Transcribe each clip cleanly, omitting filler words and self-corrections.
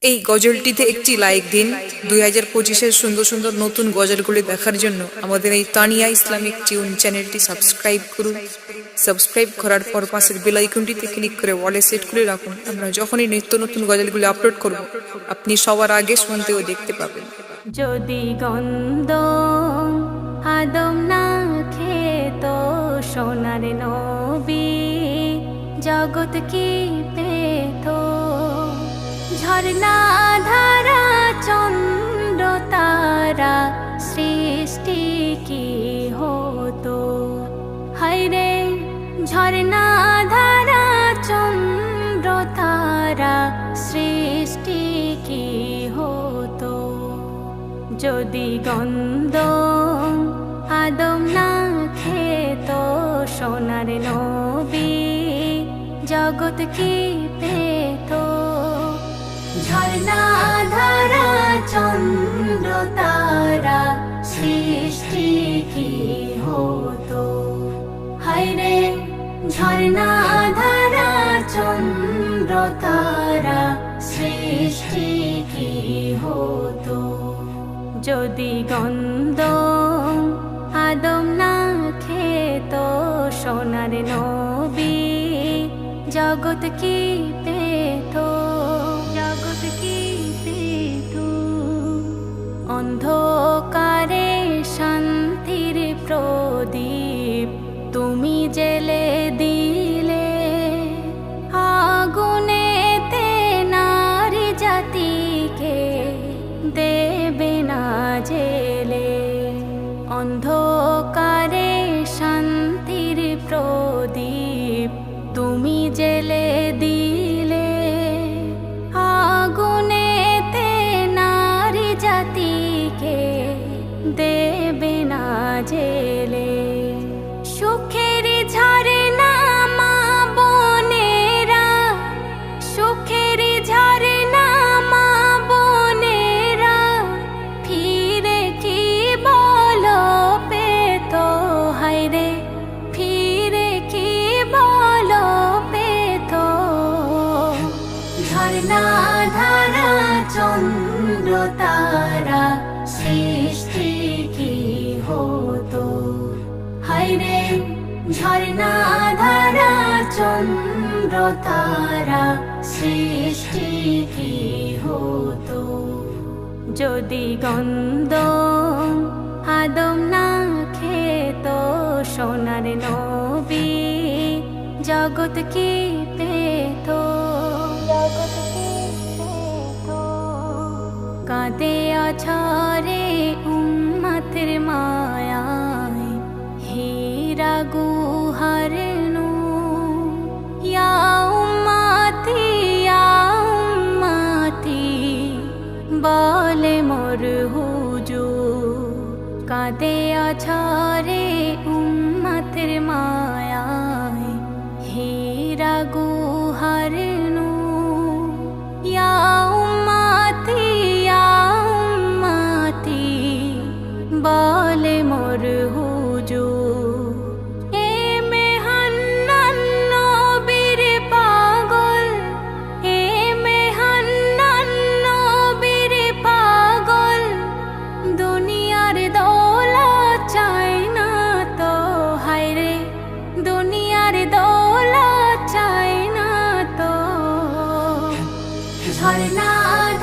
এই গজলটিতে একটি লাইক দিন। 2025-এর সুন্দর সুন্দর নতুন গজলগুলি দেখার জন্য আমাদের এই তানিয়া ইসলামিক টিউন চ্যানেলটি সাবস্ক্রাইব করুন। সাবস্ক্রাইব করার পর পাশের বেল আইকনটিতে ক্লিক করে অলে সেট করে রাখুন। আমরা যখনই নিত্য নতুন গজলগুলি আপলোড করব আপনি সবার আগে শুনতে ও দেখতে পাবেন। যদি গন্ধ আদম না খেত সোনার নবী জগৎ কি পেত? ঝর্ণা ধারা চন্দ্র তারা সৃষ্টি কি হতো? হায়রে ঝর্ণা ধারা চন্দ্র তারা সৃষ্টি কি হতো? যদি গন্ধ আদম না খেত সোনার নবী জগৎ কি পেত? ঝর্ণা ধারা চন্দ্র তারা সৃষ্টি কি হতো? হায়রে ঝর্ণা ধারা চন্দ্র তারা সৃষ্টি কি হতো? যদি গন্ধ আদম না খেত সোনার নবী জগৎ কি পেত? জগৎ কি পেত? অন্ধকারে শান্তির প্রদীপ তুমি জেলে দিলে, আগুনেতে নারী জাতিকে দেবে না জেলে। অন্ধকারে শান্তির প্রদীপ তুমি জেলে দিলে, আগুনেতে নারী জাতিকে দেবে না জেলে। সুখের ঝর্ণা মা বোনেরা, সুখের ঝর্ণা মা বোনেরা ফিরে কি বলো পেত? হায়রে ফিরে কি বলো পেত? ঝর্ণা ধারা চন্দ্র তারা সৃষ্টি কি হতো? হায়রে ঝর্ণা ধারা চন্দ্র তারা সৃষ্টি কি হতো? যদি গন্ধ আদম না খেত সোনার নবী জগৎ কি পেত? জগৎ কি পেত? কাঁদে অঝরে উম্মতের মায়ায় হীরা গুহার নূর। ইয়া উম্মতি ইয়া উম্মতি বলে মোর হুজুর। কাঁদে অঝরে উম্মতের মায়ায় হীরা গুহার নূর। ইয়া উম্মতি ইয়া উম্মতি বলে মোর হুজুর। এ মেহান্নান নবীর পাগল, এ মেহান্নান নবীর পাগল দুনিয়ার দৌলত চাই না তো? হায়রে দুনিয়ার দৌলত চাই না তো? ঝর্ণা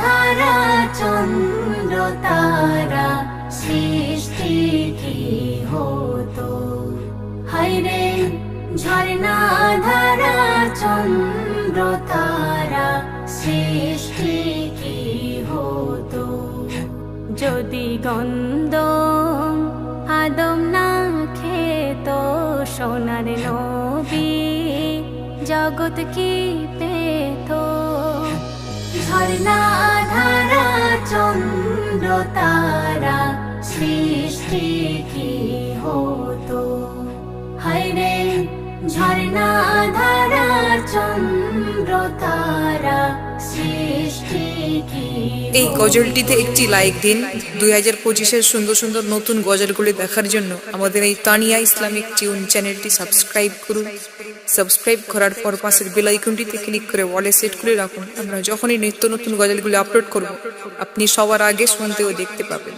ধারা চন্দ্র তারা সৃষ্টি কি হতো? হায়রে ঝর্ণা ধারা চন্দ্র তারা সৃষ্টি কি হতো? যদি গন্ধ আদম না খেত সোনার নবী জগৎ কি পেত? ঝর্ণা ধারা চন্দ্র তারা সৃষ্টি কি হতো? হায়রে ঝর্ণা ধারা চন্দ্র তারা সৃষ্টি কি? এই গজলটিতে একটি লাইক দিন। 2025-এর সুন্দর সুন্দর নতুন গজলগুলি দেখার জন্য আমাদের এই তানিয়া ইসলামিক টিউন চ্যানেলটি সাবস্ক্রাইব করুন। সাবস্ক্রাইব করার পর পাশের বেল আইকনটিতে ক্লিক করে ওয়ালে সেট করে রাখুন। আমরা যখনই নিত্য নতুন গজলগুলি আপলোড করব, আপনি সবার আগে শুনতে ও দেখতে পাবেন।